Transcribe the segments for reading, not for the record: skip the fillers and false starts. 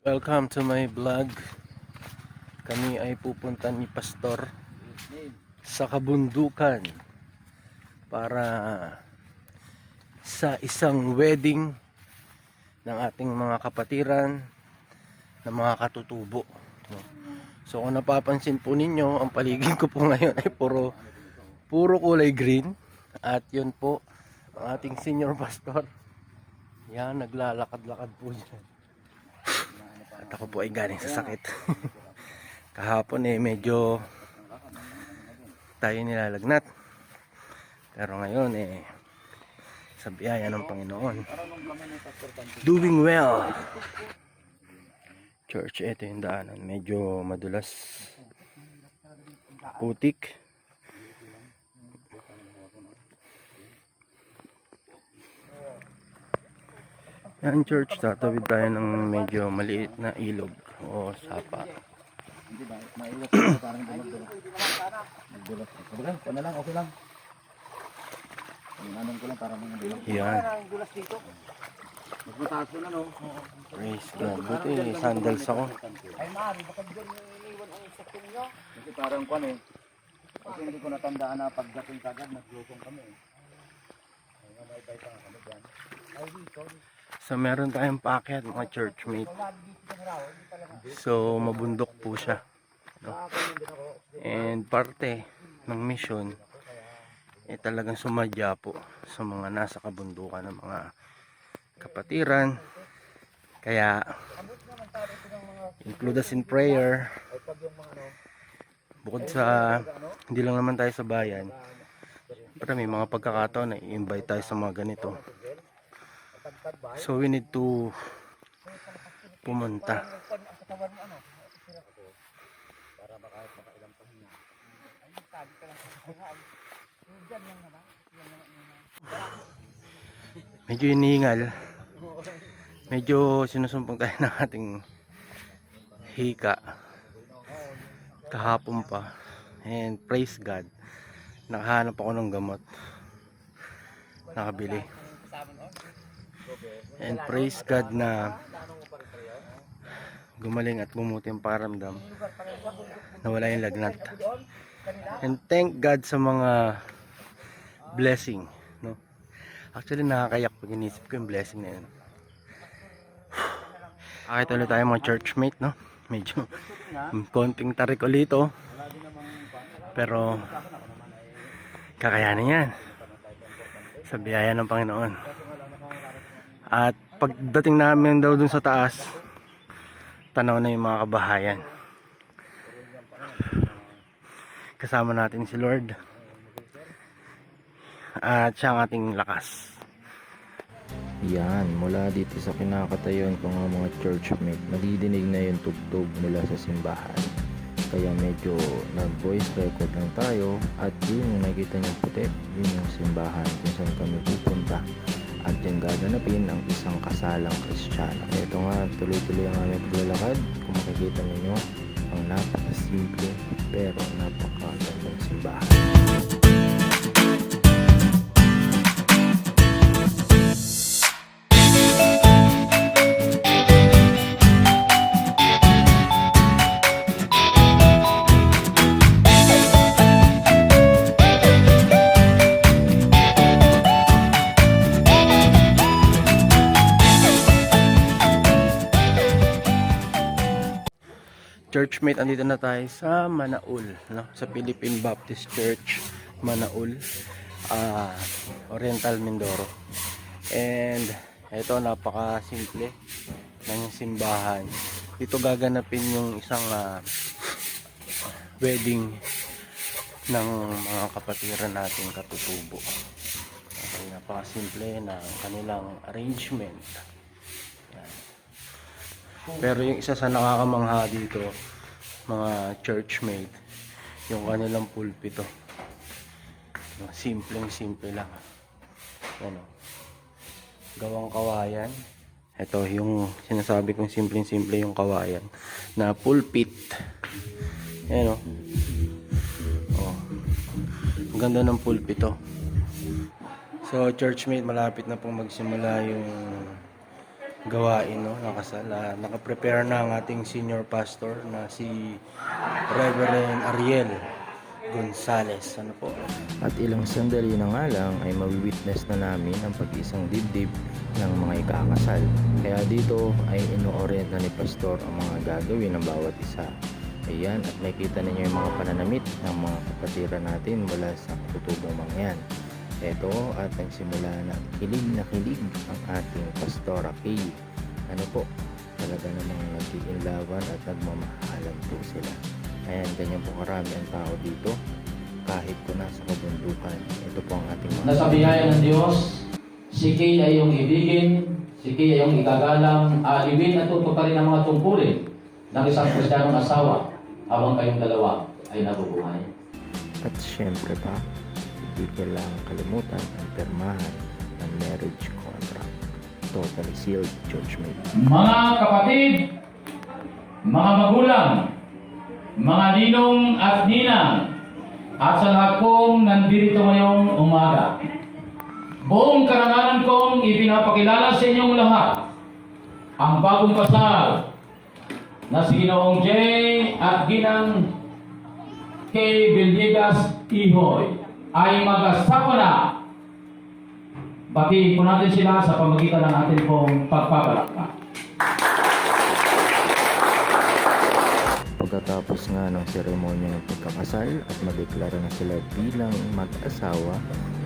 Welcome to my vlog. Kami ay pupunta ni Pastor sa kabundukan para sa isang wedding ng ating mga kapatiran na mga katutubo. So kung napapansin po ninyo, ang paligid ko po ngayon ay puro kulay green. At yun po ang ating senior pastor. Yan, naglalakad-lakad po dyan. At ako po ay galing sa sakit. Kahapon medyo tayo nilalagnat. Pero ngayon sa biyaya ng Panginoon, doing well. Church, ito yung daanan. Medyo madulas, putik. Yan church, tatawid tayo ng medyo maliit na ilog o sapa. Hindi ba? Mailat parang dulag-dulag. Nagdulag. Okay lang, okay lang. Anong ko lang para mga dulag. Yan. Magmataas ko na, no? Praise God. Buti sandals ako. Ay, maaari. Baka doon iniwan ang sakong nyo. Kasi parang kwan Kasi hindi ko natandaan na pagdating kagad, naglusong kami Ay, may pa nga kami dyan. Ay, dito. So meron tayong paakyat mga churchmate. So mabundok po siya, no? And parte ng mission talagang sumadya po sa mga nasa kabundukan ng mga kapatiran. Kaya include us in prayer. Bukod sa hindi lang naman tayo sa bayan, pero may mga pagkakataon na i-invite tayo sa mga ganito. So we need to pumunta. Medyo iniingal. Medyo sinusumpong tayo ng ating hika kahapon pa. And praise God, nakahanap ako ng gamot, nakabili. And praise God na gumaling at bumuti ang pakiramdam, nawala yung lagnat. And thank God sa mga blessing, no? Actually nakakayak pag inisip ko yung blessing na yun. Akit ulit tayo mga churchmate, no? Medyo konting tarik ulito, pero kakayanin yan sa biyaya ng Panginoon. At pagdating namin daw dun sa taas, tanaw na yung mga kabahayan. Kasama natin si Lord at siya ang ating lakas. Yan, mula dito sa kinakatayon ko ng mga churchmate, nadidinig na yung tugtog mula sa simbahan. Kaya medyo nag-voice record lang tayo. At yun yung nakikita nyo puti, yun yung simbahan kung saan kami pupunta. At yung gaganapin ang isang kasalang Kristiyano. Ito nga, tuloy-tuloy ang aming paglalakad. Kung makikita ninyo, ang napakasimple pero napakagandang simbahan. Churchmate, andito na tayo sa Manaul, no? Sa Philippine Baptist Church Manaul, Oriental Mindoro. And ito, napaka simple ng simbahan. Dito gaganapin yung isang wedding ng mga kapatiran nating katutubo. Okay, napaka simple ng kanilang arrangement. Yan. Pero yung isa sa nakakamangha dito, mga churchmate, yung kanilang pulpito. Simpleng-simple lang. Ano, gawang kawayan. Ito yung sinasabi kong simpleng-simple yung kawayan na pulpit. Ayan o. Oh. Ang ganda ng pulpito. So churchmate, malapit na pong magsimula yung gawain, no, ng kasal. Nakaprepare na ang ating senior pastor na si Reverend Ariel Gonzales. Ano po? At ilang sandali na nga lang ay mawi-witness na namin ang pag-isang dibdib ng mga ikakasal. Kaya dito ay ino-orient na ni Pastor ang mga gagawin ng bawat isa. Ayan, at makita ninyo yung mga pananamit ng mga kapatiran natin mula sa katutubong mga yan. Ito at nagsimula na kilig ang ating Pastora Kay. Ano po, talaga namang nag-iinlawan at nagmamahalan po sila. Ayan, ganyan po karami ang tao dito kahit po nasa kabundukan. Ito po ang ating mga... Nasa biyaya ng Diyos, si Kay ay iyong ibigin, si Kay ay iyong igagalang, alibin at tutuparin ang mga tungkulin ng isang Kristiyanong asawa habang kayong dalawa ay nabubuhay. At syempre pa, hindi kailangang kalimutan ang permahan ng marriage contract. Totally sealed, churchmate. Mga kapatid, mga magulang, mga ninong at ninang, at sa lahat kong nandito ngayong umaga, buong karangalan kong ipinapakilala sa inyong lahat ang bagong kasal na si Ginoong J. at Ginang K. Villegas Ihoy ay mag-asawa na. Batiin po natin sila sa pamagitan ng ating pong pagpapalakpak. Pagkatapos nga ng seremonya ng pagkakasal at madeklara na sila bilang mag-asawa,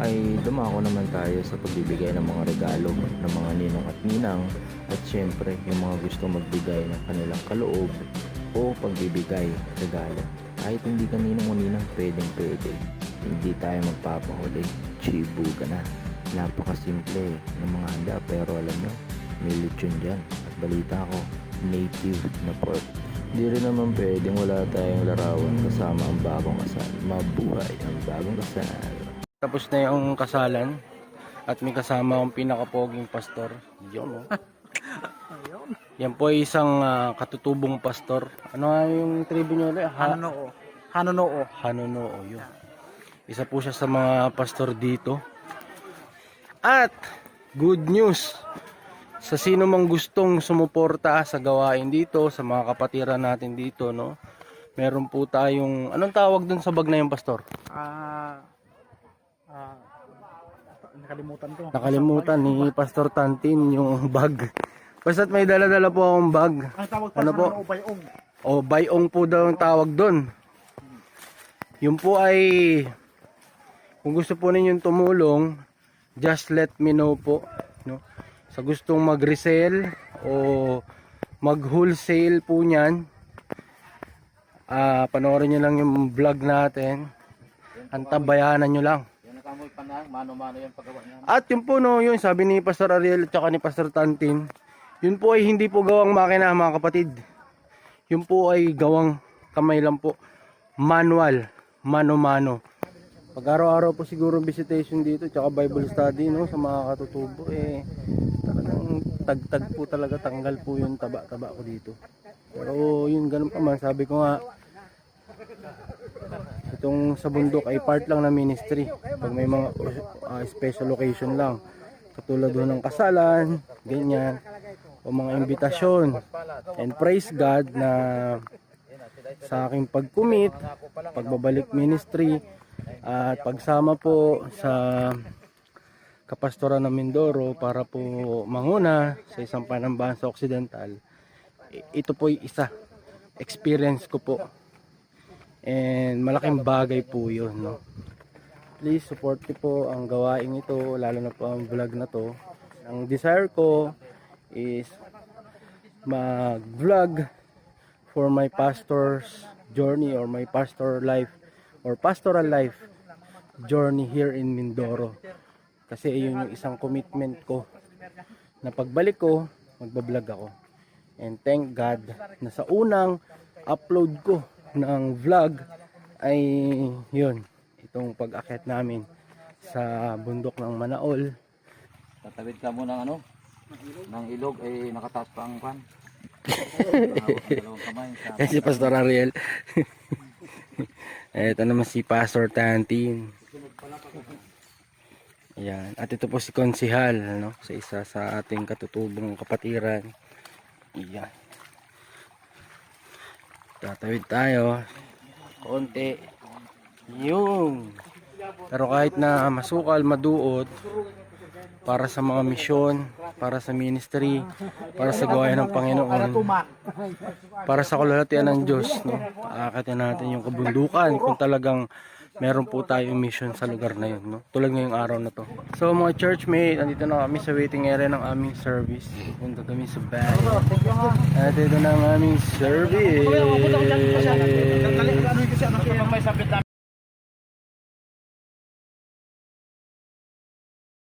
ay dumako naman tayo sa pagbibigay ng mga regalo ng mga ninong at ninang at syempre yung mga gusto magbigay ng kanilang kaloob o pagbibigay regalo. Kahit hindi ka ninong o ninang, pwede. Hindi tayo magpapahuli. Chibuga na. Napakasimple ng mga handa pero alam nyo, may lechon dyan. At balita ko, native na pork. Hindi rin naman pwedeng wala tayong larawan kasama ang bagong kasal. Mabuhay ang bagong kasal. Tapos na yung kasalan at may kasama akong pinakapoging pastor. Yun, oh. Yan po ay isang katutubong pastor. Ano nga yung tribo nyo ulit? Hanonoo. Hanonoo, yun. Isa po siya sa mga pastor dito. At good news sa sino mang gustong sumuporta sa gawain dito, sa mga kapatiran natin dito, no? Meron po tayong, anong tawag dun sa bag na yung pastor? Nakalimutan ko. Nakalimutan ni Pastor Tantin yung bag. Basta't may dala-dala po akong bag. Ang tawag Ano po? bayong. O bayong po daw ang tawag doon. Yun po ay, kung gusto po ninyong tumulong, just let me know po, no? Sa gustong mag-resell o mag-wholesale po niyan, panoorin nyo lang yung vlog natin. Antabayanan nyo lang. Yan nakamoy pa na, mano-mano yung paggawa niya. At yun po, no, yun sabi ni Pastor Ariel at saka ni Pastor Tantin, yun po ay hindi po gawang makina, mga kapatid. Yun po ay gawang kamay lang po. Manual, mano-mano. Pag araw-araw po siguro visitation dito, tsaka Bible study, no, sa mga katutubo, talagang tagtag po talaga, tanggal po yung taba-taba ko dito. Pero yun, ganun pa man, sabi ko nga, itong sa bundok ay part lang ng ministry. Pag may mga special occasion lang, katulad doon ng kasalan, ganyan, o mga imbitasyon. And praise God na sa aking pag-commit, pagbabalik ministry, at pagsama po sa kapastoran ng Mindoro para po manguna sa isang panambahan sa Occidental. Ito po yung isa, experience ko po. And malaking bagay po yun, no? Please support niyo po ang gawain ito, lalo na po ang vlog na to. Ang desire ko is mag-vlog for my pastor's journey or my pastoral life journey here in Mindoro. Kasi yun yung isang commitment ko na pagbalik ko, magbablog ako. And thank God na sa unang upload ko ng vlog ay yun, itong pag-akyat namin sa bundok ng Manaol. Tatawid ka mo ng ng ilog ay nakataas pa ang pan. Yan si Pastor Ariel. Ito naman si Pastor Tantin. Ayan. At ito po si Konsihal, no? Sa isa sa ating katutubong kapatiran. Ayan. Tatawid tayo. Konti. Yung. Pero kahit na masukal, maduot, para sa mga misyon, para sa ministry, para sa gawain ng Panginoon, para sa kalulatian ng Diyos, no? Aakatin natin yung kabundukan kung talagang meron po tayong mission sa lugar na yun, no? Tulad ngayong araw na to. So mga churchmate, andito na kami sa waiting area ng aming service. Punta kami sa bahay. At ito na ang aming service.